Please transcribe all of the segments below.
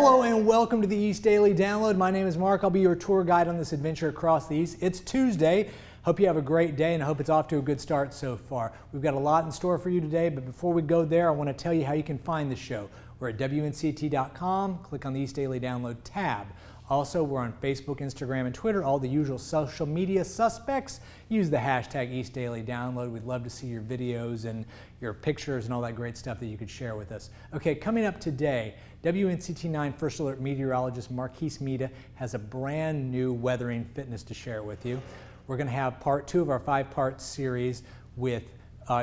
Hello and welcome to the East Daily Download. My name is Mark. I'll be your tour guide on this adventure across the East. It's Tuesday. Hope you have a great day and I hope it's off to a good start so far. We've got a lot in store for you today, but before we go there, I want to tell you how you can find the show. We're at WNCT.com. Click on the East Daily Download tab. Also, we're on Facebook, Instagram, and Twitter, all the usual social media suspects. Use the hashtag East Daily Download. We'd love to see your videos and your pictures and all that great stuff that you could share with us. Okay, coming up today, WNCT-9 First Alert meteorologist Marquise Mita has a brand new weathering fitness to share with you. We're going to have part 2 of our 5-part series with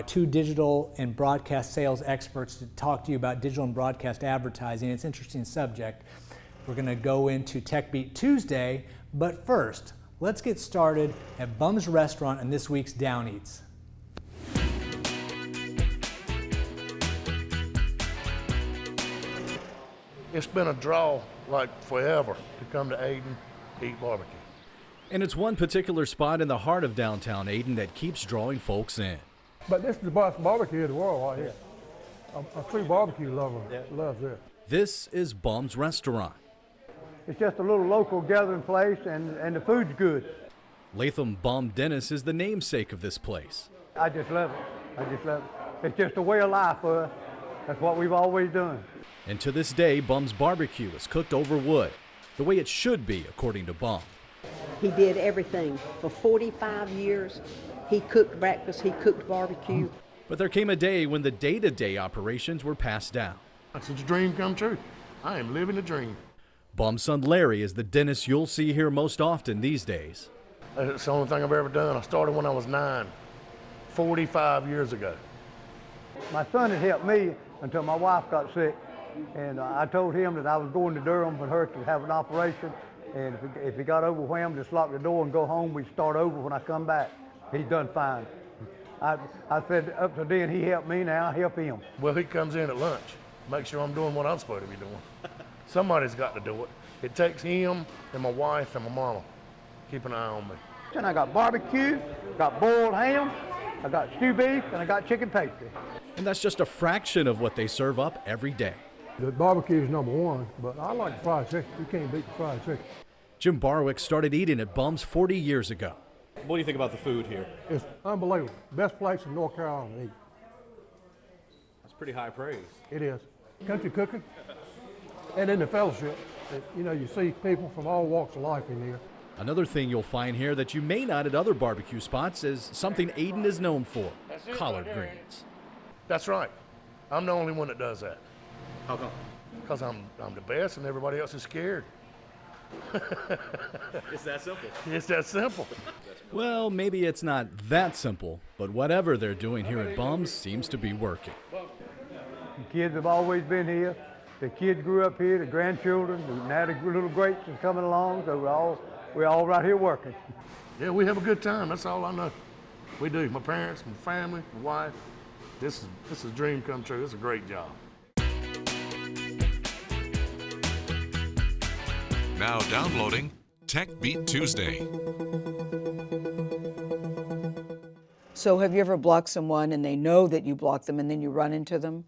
2 digital and broadcast sales experts to talk to you about digital and broadcast advertising. It's an interesting subject. We're going to go into Tech Beat Tuesday, but first, let's get started at Bum's Restaurant and this week's Down Eats. It's been a draw like forever to come to Aden, eat barbecue. And it's one particular spot in the heart of downtown Aden that keeps drawing folks in. But this is the best barbecue in the world right here. A true barbecue lover loves this. This is Bum's Restaurant. It's just a little local gathering place, and the food's good. Latham Bum Dennis is the namesake of this place. I just love it. I just love it. It's just a way of life for us. That's what we've always done. And to this day, Bum's barbecue is cooked over wood, the way it should be, according to Bum. He did everything. For 45 years, he cooked breakfast, he cooked barbecue. But there came a day when the day-to-day operations were passed down. It's a dream come true. I am living a dream. Bum's son Larry is the dentist you'll see here most often these days. It's the only thing I've ever done. I started when I was 9, 45 years ago. My son had helped me until my wife got sick, and I told him that I was going to Durham for her to have an operation, and if he got overwhelmed, just lock the door and go home. We'd start over when I come back. He's done fine. I said up to then he helped me, now I help him. Well, he comes in at lunch, make sure I'm doing what I'm supposed to be doing. Somebody's got to do it. It takes him and my wife and my mama. Keep an eye on me. And I got barbecue, got boiled ham, I got stew beef, and I got chicken pastry. And that's just a fraction of what they serve up every day. The barbecue is number one, but I like the fried chicken. You can't beat the fried chicken. Jim Barwick started eating at Bum's 40 years ago. What do you think about the food here? It's unbelievable. Best place in North Carolina to eat. That's pretty high praise. It is. Country cooking. And in the fellowship, you see people from all walks of life in here. Another thing you'll find here that you may not at other barbecue spots is something Aden is known for, collard greens. That's right. I'm the only one that does that. How come? Because I'm the best and everybody else is scared. It's that simple. It's that simple. Well, maybe it's not that simple, but whatever they're doing here at Bum's seems to be working. The kids have always been here. The kids grew up here, the grandchildren, and now the little greats are coming along, so we're all right here working. Yeah, we have a good time. That's all I know. We do. My parents, my family, my wife. This is a dream come true. It's a great job. Now downloading Tech Beat Tuesday. So have you ever blocked someone and they know that you blocked them and then you run into them?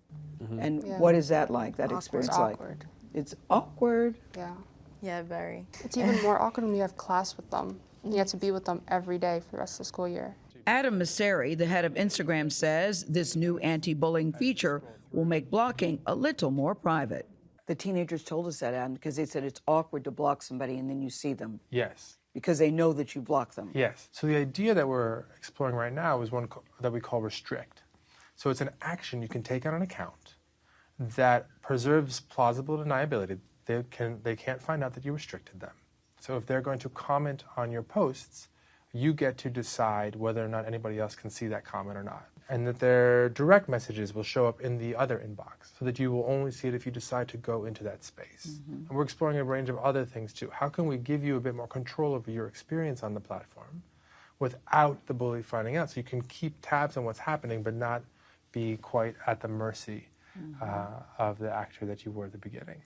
And what is that like, that experience like? Awkward. It's awkward. Yeah. Yeah, very. It's even more awkward when you have class with them. You have to be with them every day for the rest of the school year. Adam Masseri, the head of Instagram, says this new anti-bullying feature will make blocking a little more private. The teenagers told us that, Adam, because they said it's awkward to block somebody and then you see them. Yes. Because they know that you block them. Yes. So the idea that we're exploring right now is one that we call restrict. So it's an action you can take on an account that preserves plausible deniability. They can't find out that you restricted them. So if they're going to comment on your posts, you get to decide whether or not anybody else can see that comment or not. And that their direct messages will show up in the other inbox so that you will only see it if you decide to go into that space. And we're exploring a range of other things too. How can we give you a bit more control over your experience on the platform without the bully finding out, so you can keep tabs on what's happening but not be quite at the mercy of the actor that you were at the beginning.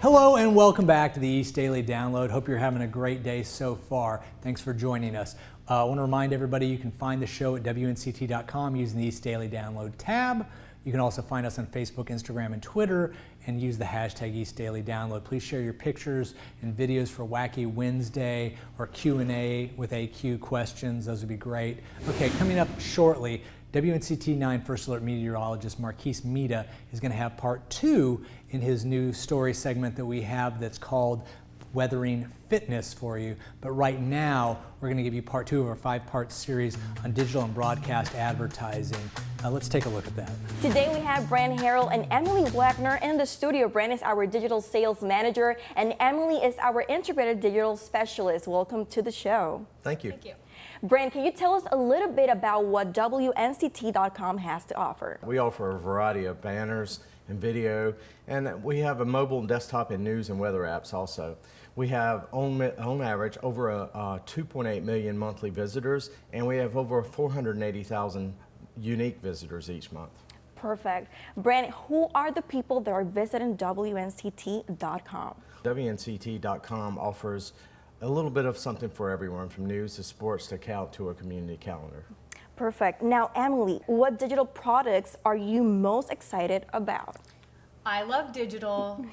Hello and welcome back to the East Daily Download. Hope you're having a great day so far. Thanks for joining us. I want to remind everybody you can find the show at WNCT.com using the East Daily Download tab. You can also find us on Facebook, Instagram, and Twitter, and use the hashtag East Daily Download. Please share your pictures and videos for Wacky Wednesday or Q&A with AQ questions. Those would be great. Okay, coming up shortly, WNCT-9 First Alert meteorologist Marquise Mita is going to have part 2 in his new story segment that we have that's called Weathering Fitness for you. But right now, we're going to give you part 2 of our 5-part series on digital and broadcast advertising. Let's take a look at that. Today we have Brand Harrell and Emily Wagner in the studio. Brand is our digital sales manager and Emily is our integrated digital specialist. Welcome to the show. Thank you. Thank you. Brand, can you tell us a little bit about what WNCT.com has to offer? We offer a variety of banners and video, and we have a mobile and desktop and news and weather apps also. We have on average over 2.8 million monthly visitors, and we have over 480,000 unique visitors each month. Perfect. Brand, who are the people that are visiting WNCT.com? WNCT.com offers a little bit of something for everyone, from news to sports to account to a community calendar. Perfect. Now, Emily, what digital products are you most excited about? I love digital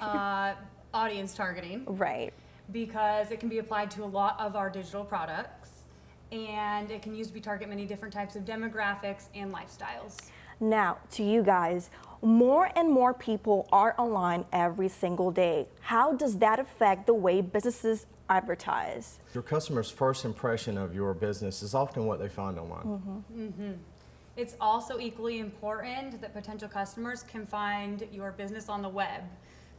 audience targeting. Right. Because it can be applied to a lot of our digital products, and it can use to target many different types of demographics and lifestyles. Now, to you guys, more and more people are online every single day. How does that affect the way businesses advertise? Your customer's first impression of your business is often what they find online. It's also equally important that potential customers can find your business on the web.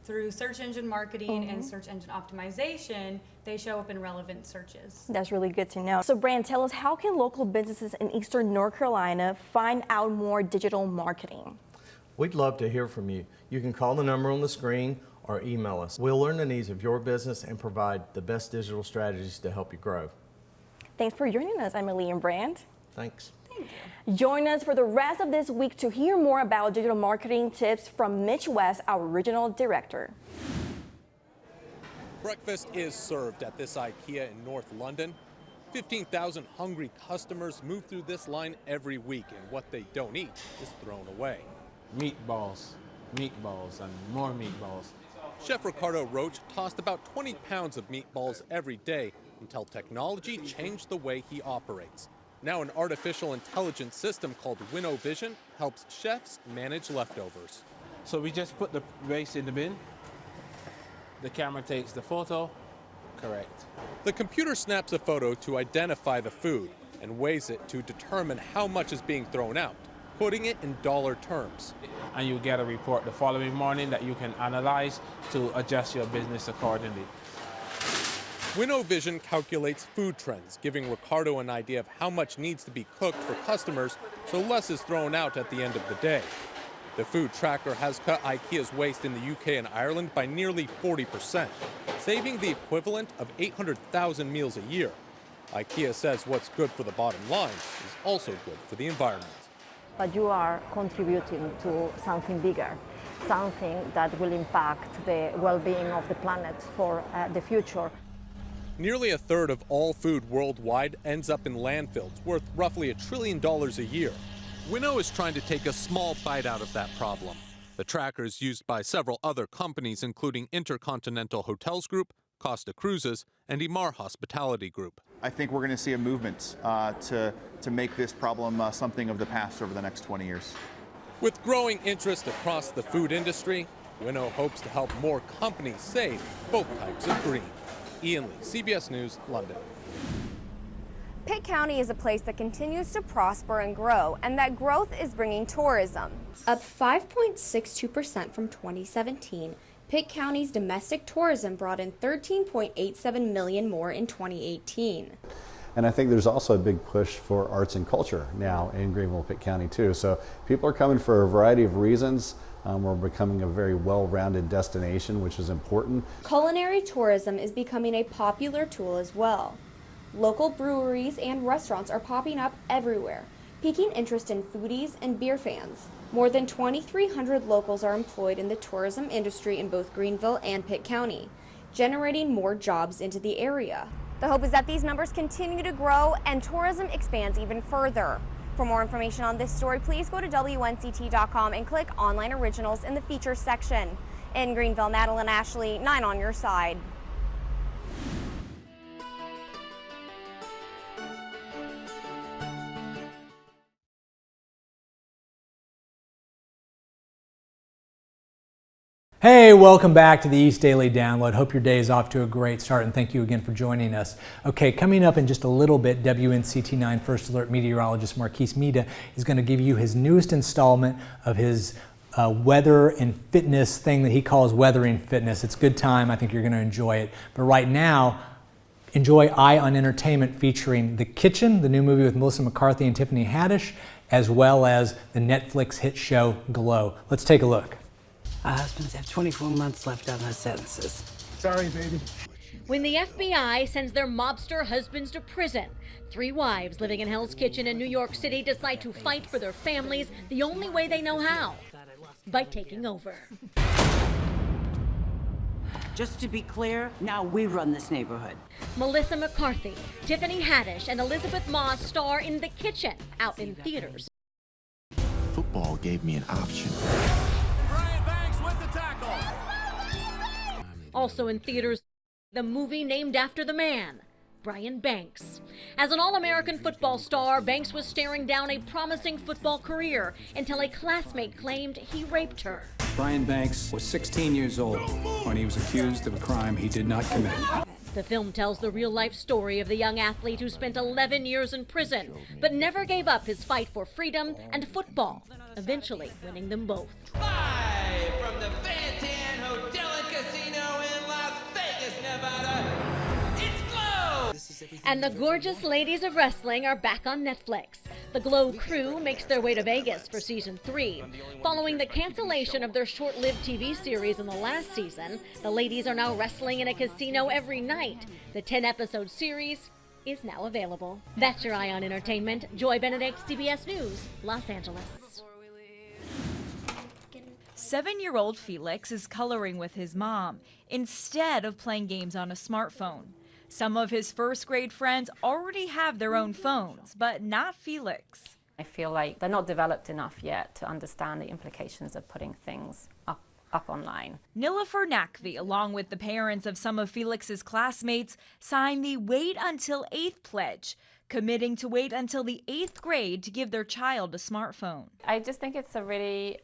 Through search engine marketing and search engine optimization, they show up in relevant searches. That's really good to know. So, Brand, tell us, how can local businesses in Eastern North Carolina find out more digital marketing? We'd love to hear from you. You can call the number on the screen or email us. We'll learn the needs of your business and provide the best digital strategies to help you grow. Thanks for joining us, Emily and Brand. Thanks. Thank you. Join us for the rest of this week to hear more about digital marketing tips from Mitch West, our regional director. Breakfast is served at this IKEA in North London. 15,000 hungry customers move through this line every week, and what they don't eat is thrown away. Meatballs, and more meatballs. Chef Ricardo Roach tossed about 20 pounds of meatballs every day until technology changed the way he operates. Now an artificial intelligence system called WinowVision helps chefs manage leftovers. So we just put the waste in the bin. The camera takes the photo. Correct. The computer snaps a photo to identify the food and weighs it to determine how much is being thrown out, putting it in dollar terms. And you get a report the following morning that you can analyze to adjust your business accordingly. WinowVision calculates food trends, giving Ricardo an idea of how much needs to be cooked for customers so less is thrown out at the end of the day. The food tracker has cut IKEA's waste in the UK and Ireland by nearly 40%, saving the equivalent of 800,000 meals a year. IKEA says what's good for the bottom line is also good for the environment. But you are contributing to something bigger, something that will impact the well-being of the planet for the future. Nearly a third of all food worldwide ends up in landfills, worth roughly $1 trillion a year. Winnow is trying to take a small bite out of that problem. The tracker is used by several other companies, including Intercontinental Hotels Group, Costa Cruises, and Imar Hospitality Group. I think we're going to see a movement to make this problem something of the past over the next 20 years. With growing interest across the food industry, Winnow hopes to help more companies save both types of green. Ian Lee, CBS News, London. Pitt County is a place that continues to prosper and grow, and that growth is bringing tourism. Up 5.62% from 2017, Pitt County's domestic tourism brought in $13.87 million more in 2018. And I think there's also a big push for arts and culture now in Greenville, Pitt County too. So people are coming for a variety of reasons. We're becoming a very well-rounded destination, which is important. Culinary tourism is becoming a popular tool as well. Local breweries and restaurants are popping up everywhere, piquing interest in foodies and beer fans. More than 2,300 locals are employed in the tourism industry in both Greenville and Pitt County, generating more jobs into the area. The hope is that these numbers continue to grow and tourism expands even further. For more information on this story, please go to WNCT.com and click Online Originals in the Features section. In Greenville, Madeline Ashley, 9 on your side. Hey, welcome back to the East Daily Download. Hope your day is off to a great start, and thank you again for joining us. Okay, coming up in just a little bit, WNCT-9 First Alert meteorologist Marquise Mida is going to give you his newest installment of his weather and fitness thing that he calls Weathering Fitness. It's a good time. I think you're going to enjoy it. But right now, enjoy Eye on Entertainment featuring The Kitchen, the new movie with Melissa McCarthy and Tiffany Haddish, as well as the Netflix hit show Glow. Let's take a look. Husbands have 24 months left on their sentences. Sorry, baby. When the FBI sends their mobster husbands to prison, 3 wives living in Hell's Kitchen in New York City decide to fight for their families the only way they know how, by taking over. Just to be clear, now we run this neighborhood. Melissa McCarthy, Tiffany Haddish, and Elizabeth Moss star in The Kitchen, out in theaters. Football gave me an option. Also in theaters, the movie named after the man, Brian Banks. As an All-American football star, Banks was staring down a promising football career until a classmate claimed he raped her. Brian Banks was 16 years old when he was accused of a crime he did not commit. The film tells the real-life story of the young athlete who spent 11 years in prison, but never gave up his fight for freedom and football, eventually winning them both. Live from the Fantan Hotel and Casino in Las Vegas, Nevada, it's Glow! And the gorgeous ladies of wrestling are back on Netflix. The Glow crew makes their way to Vegas for season 3. Following the cancellation of their short-lived TV series in the last season, the ladies are now wrestling in a casino every night. The 10-episode series is now available. That's your Eye on Entertainment. Joy Benedict, CBS News, Los Angeles. 7-year-old Felix is coloring with his mom instead of playing games on a smartphone. Some of his first-grade friends already have their own phones, but not Felix. I feel like they're not developed enough yet to understand the implications of putting things up online. Nilofer Nakvi, along with the parents of some of Felix's classmates, signed the Wait Until 8th pledge, committing to wait until the 8th grade to give their child a smartphone. I just think it's a really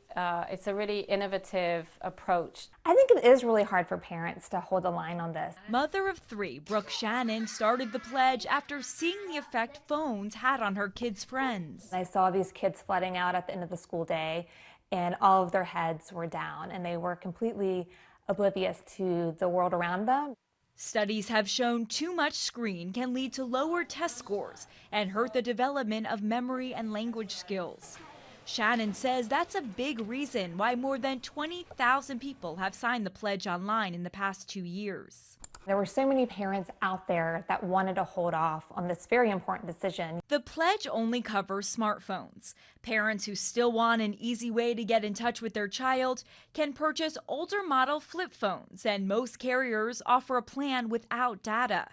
innovative approach. I think it is really hard for parents to hold the line on this. Mother of 3, Brooke Shannon, started the pledge after seeing the effect phones had on her kids' friends. I saw these kids flooding out at the end of the school day, and all of their heads were down, and they were completely oblivious to the world around them. Studies have shown too much screen can lead to lower test scores and hurt the development of memory and language skills. Shannon says that's a big reason why more than 20,000 people have signed the pledge online in the past 2 years. There were so many parents out there that wanted to hold off on this very important decision. The pledge only covers smartphones. Parents who still want an easy way to get in touch with their child can purchase older model flip phones, and most carriers offer a plan without data.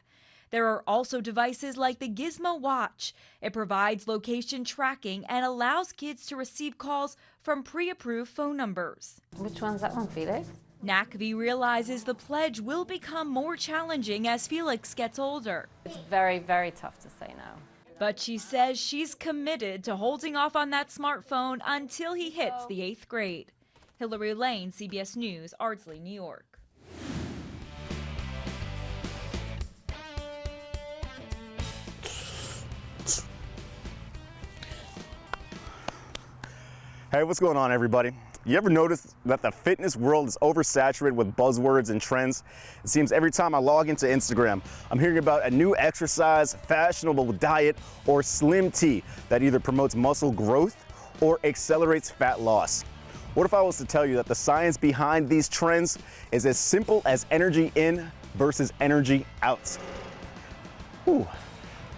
There are also devices like the Gizmo Watch. It provides location tracking and allows kids to receive calls from pre-approved phone numbers. Which one's that one, Felix? Nakvi realizes the pledge will become more challenging as Felix gets older. It's very, very tough to say no. But she says she's committed to holding off on that smartphone until he hits the 8th grade. Hillary Lane, CBS News, Ardsley, New York. Hey, what's going on, everybody? You ever notice that the fitness world is oversaturated with buzzwords and trends? It seems every time I log into Instagram, I'm hearing about a new exercise, fashionable diet, or slim tea that either promotes muscle growth or accelerates fat loss. What if I was to tell you that the science behind these trends is as simple as energy in versus energy out? Whew.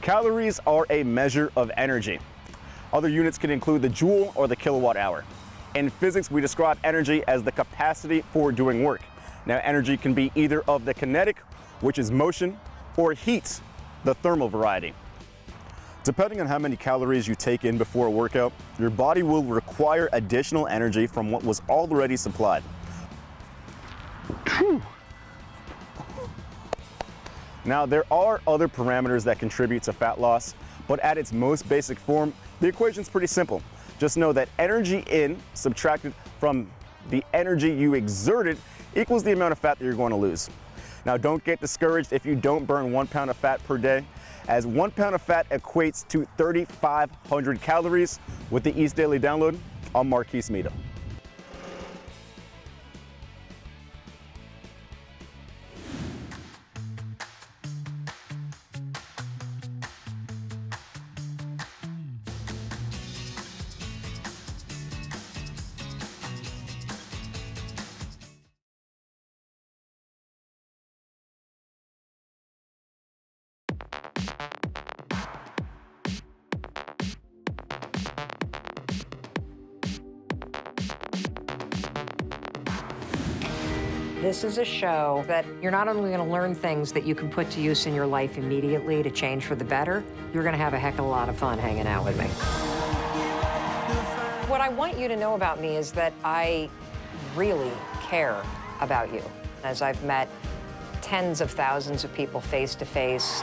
Calories are a measure of energy. Other units can include the joule or the kilowatt hour. In physics, we describe energy as the capacity for doing work. Now, energy can be either of the kinetic, which is motion, or heat, the thermal variety. Depending on how many calories you take in before a workout, your body will require additional energy from what was already supplied. Now, there are other parameters that contribute to fat loss, but at its most basic form, the equation's pretty simple. Just know that energy in subtracted from the energy you exerted equals the amount of fat that you're going to lose. Now, don't get discouraged if you don't burn 1 pound of fat per day, as 1 pound of fat equates to 3,500 calories. With the East Daily Download, I'm Marquise Mita. This is a show that you're not only going to learn things that you can put to use in your life immediately to change for the better, you're going to have a heck of a lot of fun hanging out with me. What I want you to know about me is that I really care about you. As I've met tens of thousands of people face to face,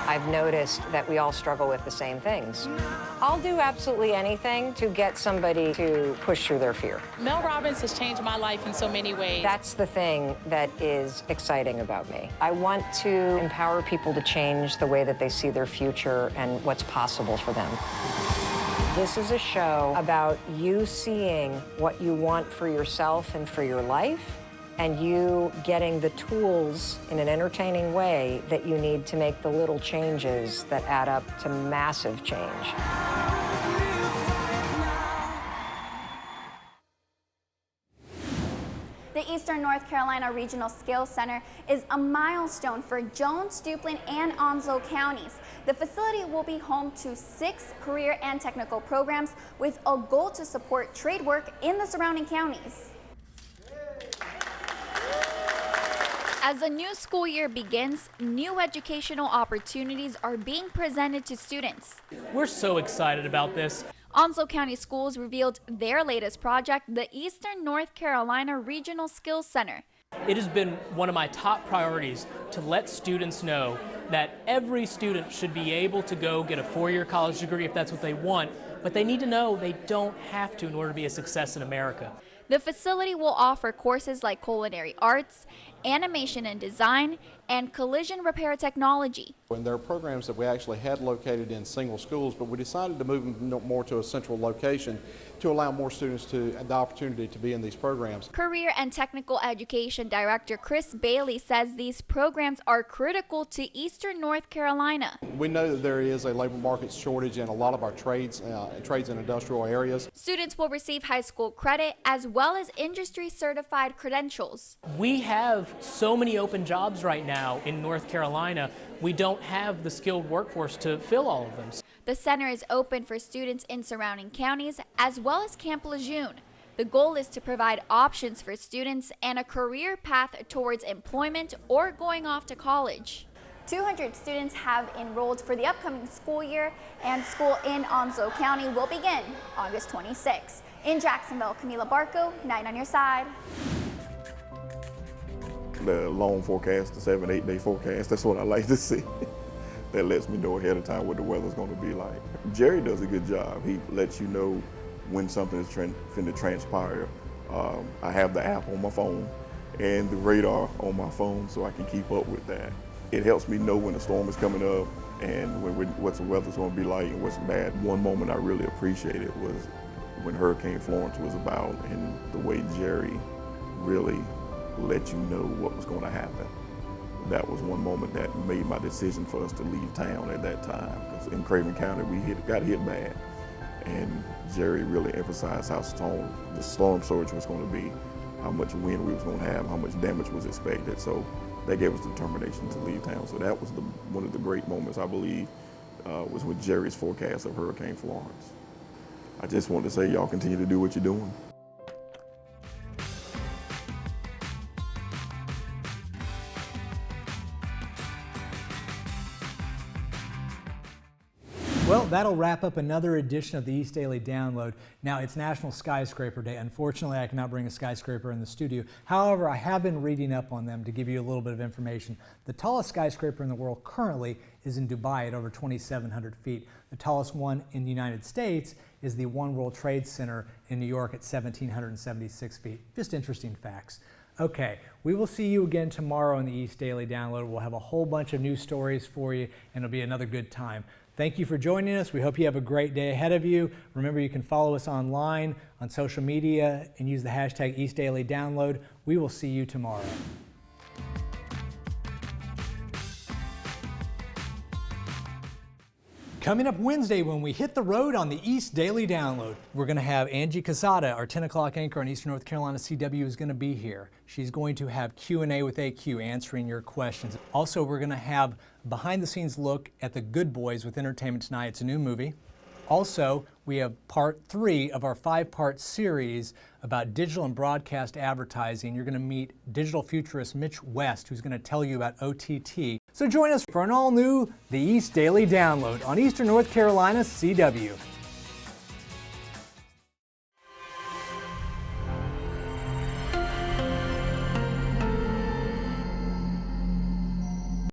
I've noticed that we all struggle with the same things. I'll do absolutely anything to get somebody to push through their fear. Mel Robbins has changed my life in so many ways. That's the thing that is exciting about me. I want to empower people to change the way that they see their future and what's possible for them. This is a show about you seeing what you want for yourself and for your life, and you getting the tools in an entertaining way that you need to make the little changes that add up to massive change. The Eastern North Carolina Regional Skills Center is a milestone for Jones, Duplin, and Onslow counties. The facility will be home to 6 career and technical programs with a goal to support trade work in the surrounding counties. As the new school year begins, new educational opportunities are being presented to students. We're so excited about this. Onslow County Schools revealed their latest project, the Eastern North Carolina Regional Skills Center. It has been one of my top priorities to let students know that every student should be able to go get a 4-year college degree if that's what they want, but they need to know they don't have to in order to be a success in America. The facility will offer courses like culinary arts, animation and design, and collision repair technology. And there are programs that we actually had located in single schools, but we decided to move them more to a central location to allow more students the opportunity to be in these programs. Career and Technical Education Director Chris Bailey says these programs are critical to Eastern North Carolina. We know that there is a labor market shortage in a lot of our trades and industrial areas. Students will receive high school credit as well as industry certified credentials. We have so many open jobs right now in North Carolina. We don't have the skilled workforce to fill all of them. The center is open for students in surrounding counties as well as Camp Lejeune. The goal is to provide options for students and a career path towards employment or going off to college. 200 students have enrolled for the upcoming school year, and school in Onslow County will begin August 26. In Jacksonville, Camila Barco, 9 on your side. The long forecast, the 7-8 day forecast, that's what I like to see. That lets me know ahead of time what the weather's going to be like. Jerry does a good job. He lets you know when something is finna transpire. I have the app on my phone and the radar on my phone so I can keep up with that. It helps me know when the storm is coming up and what the weather's going to be like and what's bad. One moment I really appreciated was when Hurricane Florence was about, and the way Jerry really let you know what was going to happen. That was one moment that made my decision for us to leave town at that time. Because in Craven County, we got hit bad. And Jerry really emphasized how strong the storm surge was going to be, how much wind we was going to have, how much damage was expected. So that gave us the determination to leave town. So that was one of the great moments, I believe, was with Jerry's forecast of Hurricane Florence. I just want to say y'all continue to do what you're doing. Well, that'll wrap up another edition of the East Daily Download. Now, it's National Skyscraper Day. Unfortunately, I cannot bring a skyscraper in the studio. However, I have been reading up on them to give you a little bit of information. The tallest skyscraper in the world currently is in Dubai at over 2,700 feet. The tallest one in the United States is the One World Trade Center in New York at 1,776 feet. Just interesting facts. Okay, we will see you again tomorrow in the East Daily Download. We'll have a whole bunch of news stories for you, and it'll be another good time. Thank you for joining us. We hope you have a great day ahead of you. Remember, you can follow us online, on social media, and use the hashtag East Daily Download. We will see you tomorrow. Coming up Wednesday when we hit the road on the East Daily Download, we're going to have Angie Casada, our 10 o'clock anchor on Eastern North Carolina CW, is going to be here. She's going to have Q&A with AQ answering your questions. Also, we're going to have a behind-the-scenes look at The Good Boys with Entertainment Tonight. It's a new movie. Also, we have part 3 of our 5-part series about digital and broadcast advertising. You're going to meet digital futurist Mitch West, who's going to tell you about OTT. So join us for an all-new The East Daily Download on Eastern North Carolina CW.